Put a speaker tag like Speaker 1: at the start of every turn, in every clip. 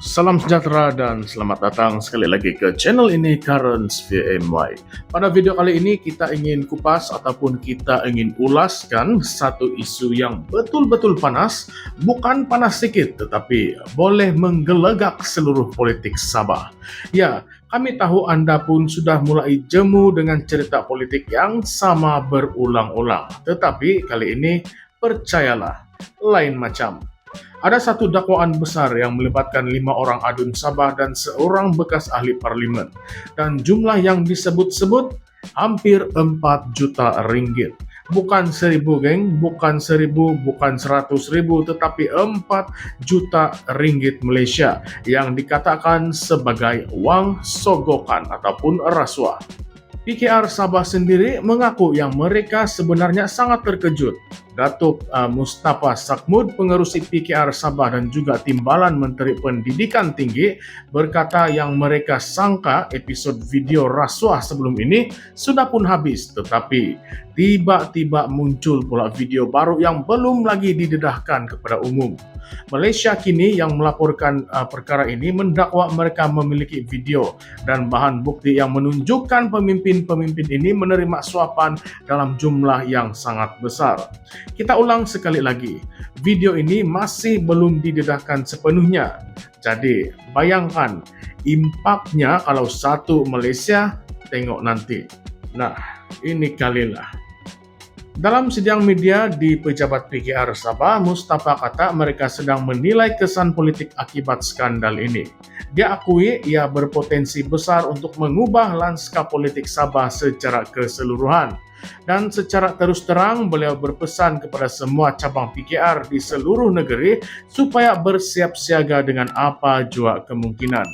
Speaker 1: Salam sejahtera dan selamat datang sekali lagi ke channel ini Currents VMY. Pada video kali ini kita ingin kupas ataupun kita ingin ulaskan satu isu yang betul-betul panas, bukan panas sedikit tetapi boleh menggelegak seluruh politik Sabah. Ya, kami tahu Anda pun sudah mulai jemu dengan cerita politik yang sama berulang-ulang. Tetapi kali ini percayalah, lain macam. Ada satu dakwaan besar yang melibatkan 5 orang adun Sabah dan seorang bekas ahli parlimen. Dan jumlah yang disebut-sebut hampir 4 juta ringgit. Bukan 1.000 geng, bukan 1.000, bukan 100.000, tetapi 4 juta ringgit Malaysia yang dikatakan sebagai wang sogokan ataupun rasuah. PKR Sabah sendiri mengaku yang mereka sebenarnya sangat terkejut. Datuk Mustafa Sakmud, pengerusi PKR Sabah dan juga Timbalan Menteri Pendidikan Tinggi, berkata yang mereka sangka episod video rasuah sebelum ini sudah pun habis, tetapi tiba-tiba muncul pula video baru yang belum lagi didedahkan kepada umum. Malaysia kini yang melaporkan perkara ini mendakwa mereka memiliki video dan bahan bukti yang menunjukkan pemimpin-pemimpin ini menerima suapan dalam jumlah yang sangat besar. Kita ulang sekali lagi, video ini masih belum didedahkan sepenuhnya. Jadi bayangkan impaknya kalau satu Malaysia, tengok nanti. Nah, ini kalilah. Dalam sidang media di pejabat PKR Sabah, Mustafa kata mereka sedang menilai kesan politik akibat skandal ini. Dia akui ia berpotensi besar untuk mengubah lanskap politik Sabah secara keseluruhan. Dan secara terus terang, beliau berpesan kepada semua cabang PKR di seluruh negeri supaya bersiap siaga dengan apa jua kemungkinan.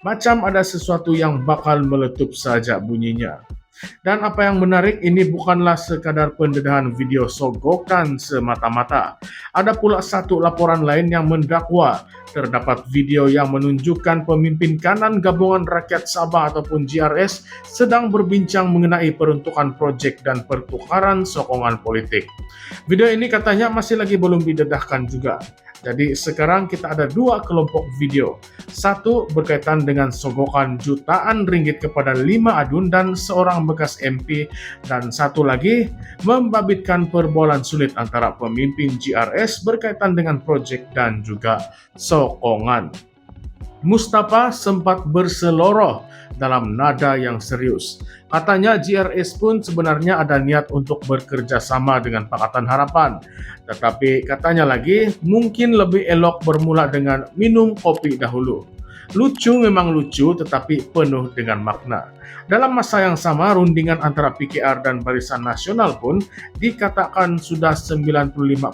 Speaker 1: Macam ada sesuatu yang bakal meletup saja bunyinya. Dan apa yang menarik, ini bukanlah sekadar pendedahan video sogokan semata-mata. Ada pula satu laporan lain yang mendakwa terdapat video yang menunjukkan pemimpin kanan Gabungan Rakyat Sabah ataupun GRS sedang berbincang mengenai peruntukan projek dan pertukaran sokongan politik. Video ini katanya masih lagi belum didedahkan juga. Jadi sekarang kita ada 2 kelompok video. Satu berkaitan dengan sogokan jutaan ringgit kepada 5 adun dan seorang bekas MP, dan satu lagi membabitkan perbualan sulit antara pemimpin GRS berkaitan dengan projek dan juga sokongan. Mustafa sempat berseloroh dalam nada yang serius. Katanya GRS pun sebenarnya ada niat untuk bekerja sama dengan Pakatan Harapan. Tetapi katanya lagi, mungkin lebih elok bermula dengan minum kopi dahulu. Lucu memang lucu, tetapi penuh dengan makna. Dalam masa yang sama, rundingan antara PKR dan Barisan Nasional pun dikatakan sudah 95%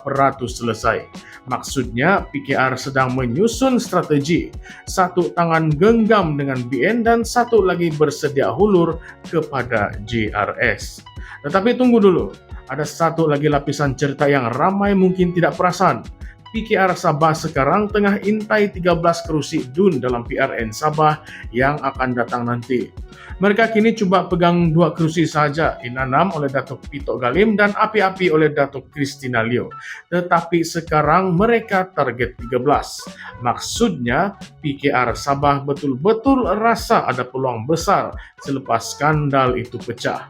Speaker 1: selesai. Maksudnya, PKR sedang menyusun strategi. Satu tangan genggam dengan BN dan satu lagi bersedia hulur kepada GRS. Tetapi tunggu dulu, ada satu lagi lapisan cerita yang ramai mungkin tidak perasan. PKR Sabah sekarang tengah intai 13 kerusi DUN dalam PRN Sabah yang akan datang nanti. Mereka kini cuba pegang 2 kerusi saja, Inanam oleh Datuk Pitok Galim dan Api-Api oleh Datuk Christina Leo. Tetapi sekarang mereka target 13. Maksudnya PKR Sabah betul-betul rasa ada peluang besar selepas skandal itu pecah.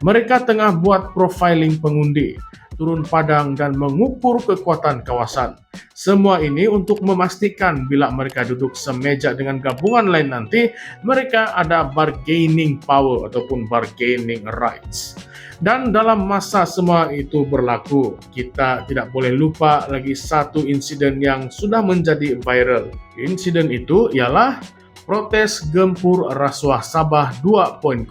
Speaker 1: Mereka tengah buat profiling pengundi, turun padang dan mengukur kekuatan kawasan. Semua ini untuk memastikan bila mereka duduk semeja dengan gabungan lain nanti, mereka ada bargaining power ataupun bargaining rights. Dan dalam masa semua itu berlaku, kita tidak boleh lupa lagi satu insiden yang sudah menjadi viral. Insiden itu ialah protes gempur rasuah Sabah 2.0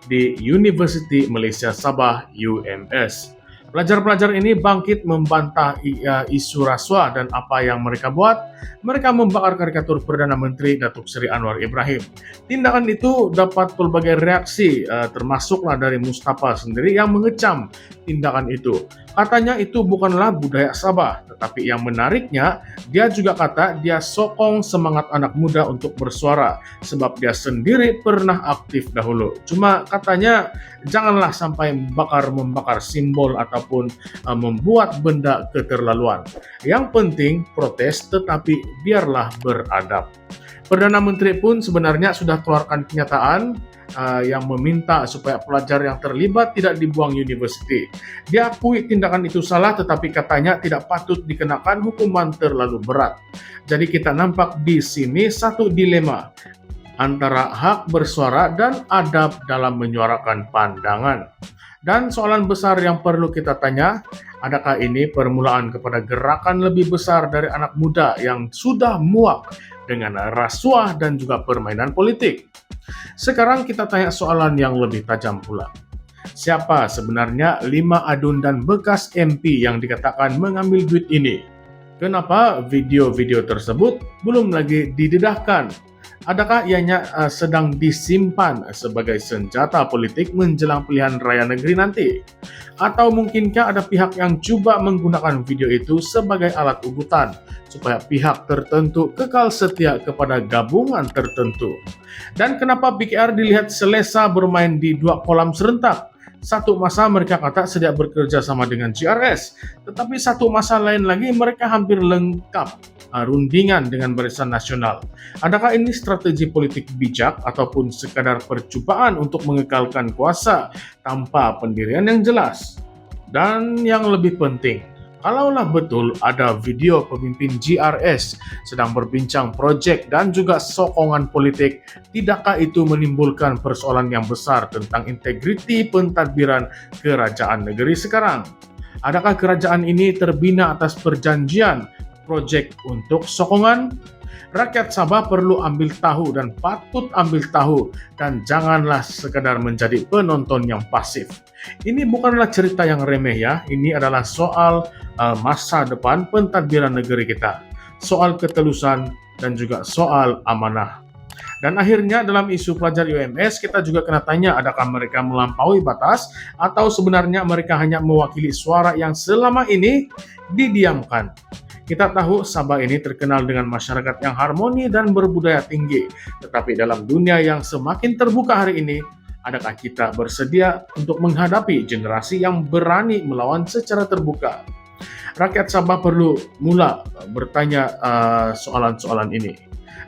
Speaker 1: di Universiti Malaysia Sabah UMS. Pelajar-pelajar ini bangkit membantah isu rasuah dan apa yang mereka buat. Mereka membakar karikatur Perdana Menteri Datuk Seri Anwar Ibrahim. Tindakan itu dapat pelbagai reaksi, termasuklah dari Mustafa sendiri yang mengecam tindakan itu. Katanya itu bukanlah budaya Sabah, tetapi yang menariknya, dia juga kata dia sokong semangat anak muda untuk bersuara, sebab dia sendiri pernah aktif dahulu. Cuma katanya janganlah sampai membakar simbol ataupun membuat benda keterlaluan. Yang penting protes, tetapi biarlah beradab. Perdana Menteri pun sebenarnya sudah keluarkan kenyataan yang meminta supaya pelajar yang terlibat tidak dibuang universiti. Dia akui tindakan itu salah, tetapi katanya tidak patut dikenakan hukuman terlalu berat. Jadi kita nampak di sini satu dilema antara hak bersuara dan adab dalam menyuarakan pandangan. Dan soalan besar yang perlu kita tanya, adakah ini permulaan kepada gerakan lebih besar dari anak muda yang sudah muak dengan rasuah dan juga permainan politik? Sekarang kita tanya soalan yang lebih tajam pula. Siapa sebenarnya 5 adun dan bekas MP yang dikatakan mengambil duit ini? Kenapa video-video tersebut belum lagi didedahkan? Adakah ianya sedang disimpan sebagai senjata politik menjelang pilihan raya negeri nanti? Atau mungkinkah ada pihak yang coba menggunakan video itu sebagai alat ugutan supaya pihak tertentu kekal setia kepada gabungan tertentu? Dan kenapa BKR dilihat selesa bermain di 2 kolam serentak? Satu masa mereka kata sedia bekerja sama dengan GRS, tetapi satu masa lain lagi mereka hampir lengkap rundingan dengan Barisan Nasional. Adakah ini strategi politik bijak ataupun sekadar percobaan untuk mengekalkan kuasa tanpa pendirian yang jelas? Dan yang lebih penting, kalaulah betul ada video pemimpin GRS sedang berbincang proyek dan juga sokongan politik, tidakkah itu menimbulkan persoalan yang besar tentang integriti pentadbiran kerajaan negeri sekarang? Adakah kerajaan ini terbina atas perjanjian proyek untuk sokongan? Rakyat Sabah perlu ambil tahu dan patut ambil tahu, dan janganlah sekadar menjadi penonton yang pasif. Ini bukanlah cerita yang remeh ya, ini adalah soal masa depan pentadbiran negeri kita, soal ketelusan dan juga soal amanah. Dan akhirnya dalam isu pelajar UMS kita juga kena tanya, adakah mereka melampaui batas atau sebenarnya mereka hanya mewakili suara yang selama ini didiamkan. Kita tahu Sabah ini terkenal dengan masyarakat yang harmoni dan berbudaya tinggi. Tetapi dalam dunia yang semakin terbuka hari ini, adakah kita bersedia untuk menghadapi generasi yang berani melawan secara terbuka? Rakyat Sabah perlu mula bertanya soalan-soalan ini.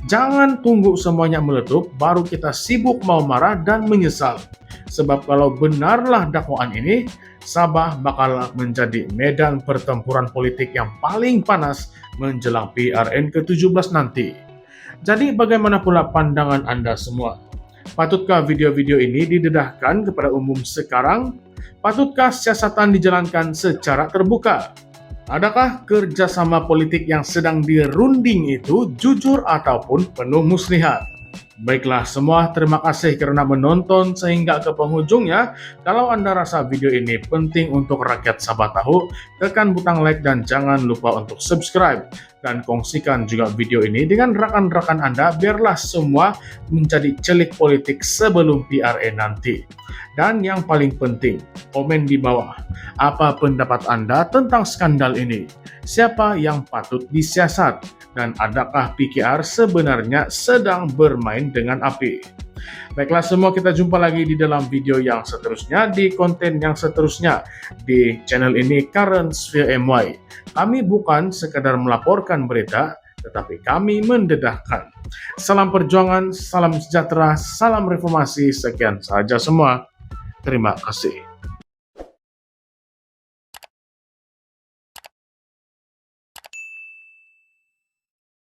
Speaker 1: Jangan tunggu semuanya meletup, baru kita sibuk mau marah dan menyesal. Sebab kalau benarlah dakwaan ini, Sabah bakal menjadi medan pertempuran politik yang paling panas menjelang PRN ke-17 nanti. Jadi bagaimana pula pandangan Anda semua? Patutkah video-video ini didedahkan kepada umum sekarang? Patutkah siasatan dijalankan secara terbuka? Adakah kerjasama politik yang sedang dirunding itu jujur ataupun penuh muslihat? Baiklah semua, terima kasih karena menonton sehingga ke penghujungnya. Kalau Anda rasa video ini penting untuk rakyat Sabah tahu, tekan butang like dan jangan lupa untuk subscribe. Dan kongsikan juga video ini dengan rekan-rekan Anda biarlah semua menjadi celik politik sebelum PRN nanti. Dan yang paling penting, komen di bawah. Apa pendapat Anda tentang skandal ini? Siapa yang patut disiasat? Dan adakah PKR sebenarnya sedang bermain dengan api? Baiklah semua, kita jumpa lagi di dalam video yang seterusnya, di konten yang seterusnya, di channel ini Currents via MY. Kami bukan sekadar melaporkan berita, tetapi kami mendedahkan. Salam perjuangan, salam sejahtera, salam reformasi, sekian saja semua. Terima kasih.